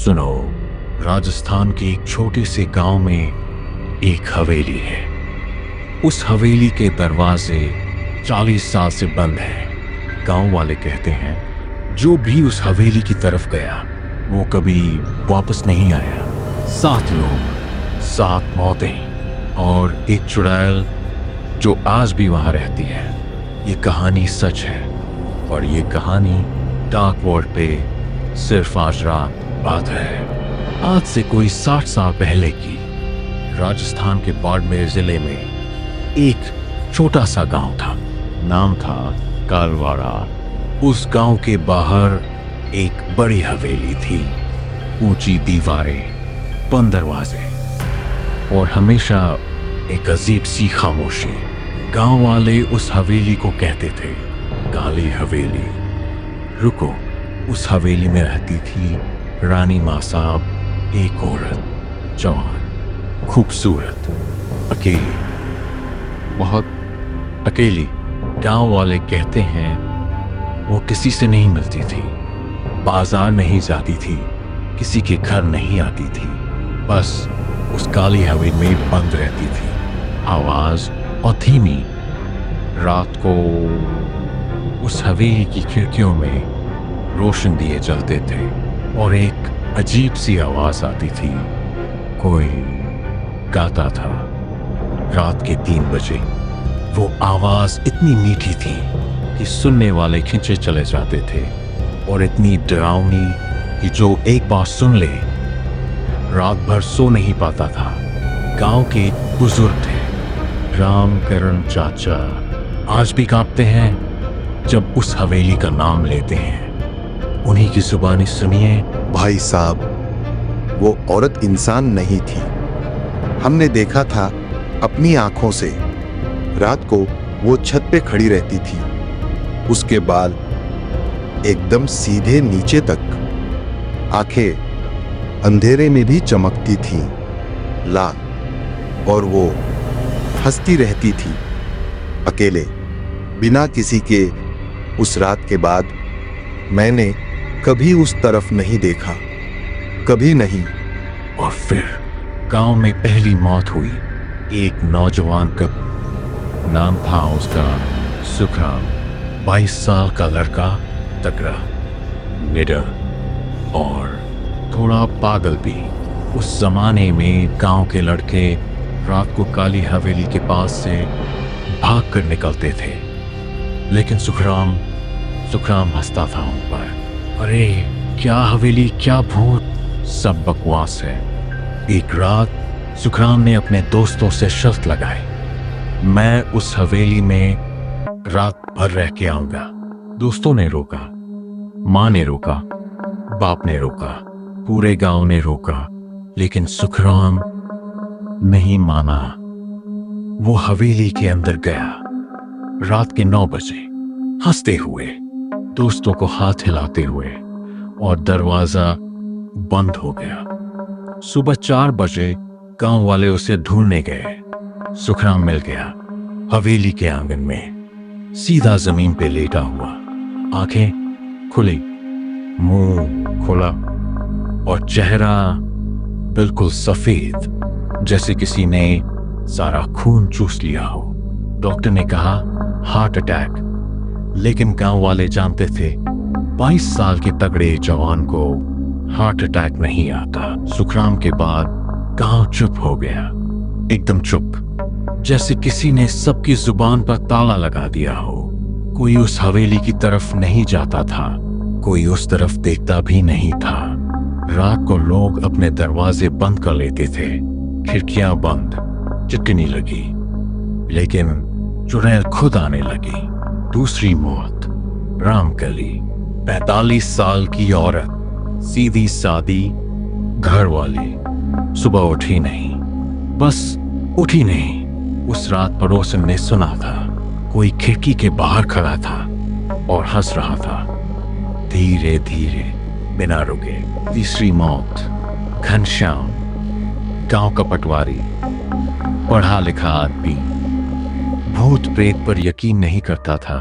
सुनो, राजस्थान के एक छोटे से गांव में एक हवेली है। उस हवेली के दरवाजे 40 साल से बंद हैं। गांव वाले कहते हैं जो भी उस हवेली की तरफ गया वो कभी वापस नहीं आया। 7 लोग, 7 मौतें और एक चुड़ैल जो आज भी वहां रहती है। ये कहानी सच है और ये कहानी डार्क वर्ल्ड पे सिर्फ आज रात बात है। आज से कोई 60 साल पहले की राजस्थान के बाड़मेर जिले में एक छोटा सा गांव था। नाम था कालवाड़ा। उस गांव के बाहर एक बड़ी हवेली थी, ऊंची दीवारें, बंद दरवाजे और हमेशा एक अजीब सी खामोशी। गांव वाले उस हवेली को कहते थे काली हवेली। रुको, उस हवेली में रहती थी रानी माँ साहब, एक औरत, जवान, खूबसूरत, अकेली, बहुत अकेली। गांव वाले कहते हैं वो किसी से नहीं मिलती थी, बाजार नहीं जाती थी, किसी के घर नहीं आती थी, बस उस काली हवेली में बंद रहती थी। आवाज और धीमी। रात को उस हवेली की खिड़कियों में रोशन दिए जलते थे और एक अजीब सी आवाज आती थी। कोई गाता था। रात के 3 बजे वो आवाज इतनी मीठी थी कि सुनने वाले खींचे चले जाते थे और इतनी डरावनी कि जो एक बार सुन ले रात भर सो नहीं पाता था। गांव के बुजुर्ग थे, रामकरण चाचा, आज भी कांपते हैं जब उस हवेली का नाम लेते हैं। उन्हीं की जुबानी सुनिए। भाई साहब, वो औरत इंसान नहीं थी। हमने देखा था अपनी आंखों से। रात को वो छत पे खड़ी रहती थी। उसके बाल एकदम सीधे नीचे तक, आंखें अंधेरे में भी चमकती थीं, लाल, और वो हंसती रहती थी, अकेले, बिना किसी के। उस रात के बाद मैंने कभी उस तरफ नहीं देखा, कभी नहीं। और फिर गांव में पहली मौत हुई। एक नौजवान का नाम था उसका सुखराम। 22 साल का लड़का, तगड़ा, निडर और थोड़ा पागल भी। उस जमाने में गांव के लड़के रात को काली हवेली के पास से भाग कर निकलते थे, लेकिन सुखराम हंसता था उन पर। अरे क्या हवेली, क्या भूत, सब बकवास है। एक रात सुखराम ने अपने दोस्तों से शर्त लगाई, मैं उस हवेली में रात भर रह के आऊंगा। दोस्तों ने रोका, माँ ने रोका, बाप ने रोका, पूरे गांव ने रोका, लेकिन सुखराम नहीं माना। वो हवेली के अंदर गया रात के 9 बजे, हंसते हुए, दोस्तों को हाथ हिलाते हुए, और दरवाजा बंद हो गया। सुबह 4 बजे गांव वाले उसे ढूंढने गए। सुखराम मिल गया हवेली के आंगन में, सीधा जमीन पे लेटा हुआ, आंखें खुली, मुंह खुला और चेहरा बिल्कुल सफेद, जैसे किसी ने सारा खून चूस लिया हो। डॉक्टर ने कहा हार्ट अटैक, लेकिन गांव वाले जानते थे 22 साल के तगड़े जवान को हार्ट अटैक नहीं आता। सुखराम के बाद गांव चुप हो गया, एकदम चुप, जैसे किसी ने सबकी जुबान पर ताला लगा दिया हो। कोई उस हवेली की तरफ नहीं जाता था, कोई उस तरफ देखता भी नहीं था। रात को लोग अपने दरवाजे बंद कर लेते थे, खिड़कियां बंद, चिटकनी लगी, लेकिन चुड़ैल खुद आने लगी। दूसरी मौत, रामकली, 45 साल की औरत, सीधी सादी, घर वाली। सुबह उठी नहीं, बस उठी नहीं। उस रात पड़ोसन ने सुना था कोई खिड़की के बाहर खड़ा था और हंस रहा था, धीरे धीरे, बिना रुके। तीसरी मौत, घनश्याम, गांव का पटवारी, पढ़ा लिखा आदमी, भूत प्रेत पर यकीन नहीं करता था।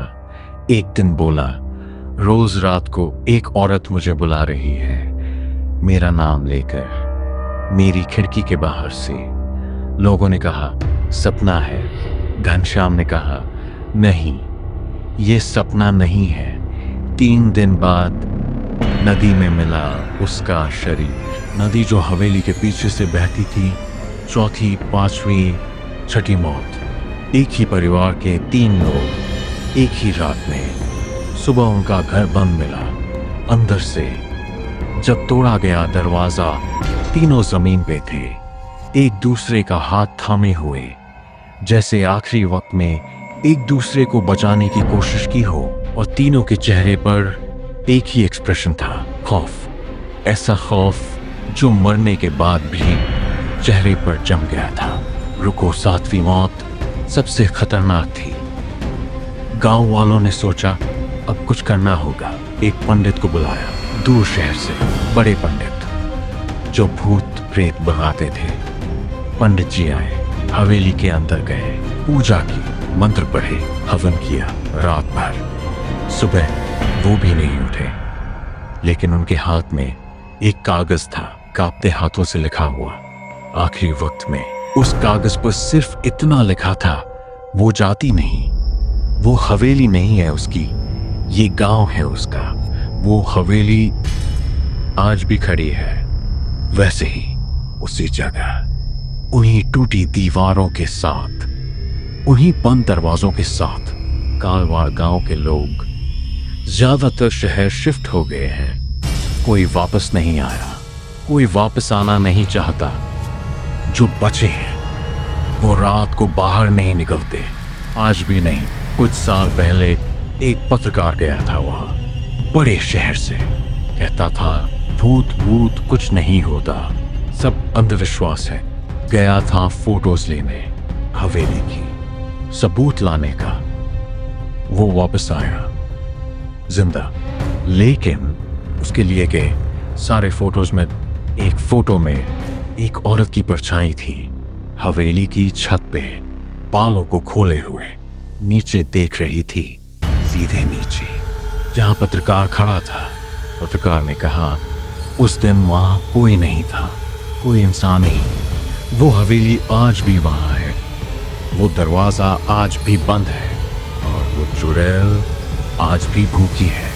एक दिन बोला, रोज रात को एक औरत मुझे बुला रही है, मेरा नाम लेकर मेरी खिड़की के बाहर से लोगों ने कहा सपना है। घनश्याम ने कहा नहीं, ये सपना नहीं है। 3 दिन बाद नदी में मिला उसका शरीर। नदी जो हवेली के पीछे से बहती थी, चौथी, 5वीं, 6ठी मौत। एक ही परिवार के 3 लोग एक ही रात में। सुबह उनका घर बंद मिला अंदर से। जब तोड़ा गया दरवाजा, तीनों जमीन पे थे, एक दूसरे का हाथ थामे हुए, जैसे आखिरी वक्त में एक दूसरे को बचाने की कोशिश की हो। और तीनों के चेहरे पर एक ही एक्सप्रेशन था, खौफ। ऐसा खौफ जो मरने के बाद भी चेहरे पर जम गया था। रुको, 7वीं मौत सबसे खतरनाक थी। गांव वालों ने सोचा अब कुछ करना होगा। एक पंडित को बुलाया, दूर शहर से, बड़े पंडित जो भूत प्रेत भगाते थे। पंडित जी आए, हवेली के अंदर गए, पूजा की, मंत्र पढ़े, हवन किया रात भर। सुबह वो भी नहीं उठे, लेकिन उनके हाथ में एक कागज था, कांपते हाथों से लिखा हुआ। आखिरी वक्त में उस कागज पर सिर्फ इतना लिखा था, वो जाति नहीं, वो हवेली नहीं है उसकी, ये गांव है उसका। वो हवेली आज भी खड़ी है, वैसे ही उसी जगह, उन्हीं टूटी दीवारों के साथ, उन्हीं बंद दरवाजों के साथ। कालवाड़ गांव के लोग ज्यादातर शहर शिफ्ट हो गए हैं। कोई वापस नहीं आया, कोई वापस आना नहीं चाहता। जो बचे हैं वो रात को बाहर नहीं निकलते, आज भी नहीं। कुछ साल पहले एक पत्रकार गया था वहां, बड़े शहर से, कहता था भूत भूत कुछ नहीं होता, सब अंधविश्वास है। गया था फोटोज लेने हवेली की, सबूत लाने का। वो वापस आया जिंदा, लेकिन उसके लिए के सारे फोटोज में एक फोटो में एक औरत की परछाई थी, हवेली की छत पे, बालों को खोले हुए, नीचे देख रही थी, सीधे नीचे जहां पत्रकार खड़ा था। पत्रकार ने कहा उस दिन वहां कोई नहीं था, कोई इंसान नहीं। वो हवेली आज भी वहां है, वो दरवाजा आज भी बंद है, और वो चुड़ैल आज भी भूखी है।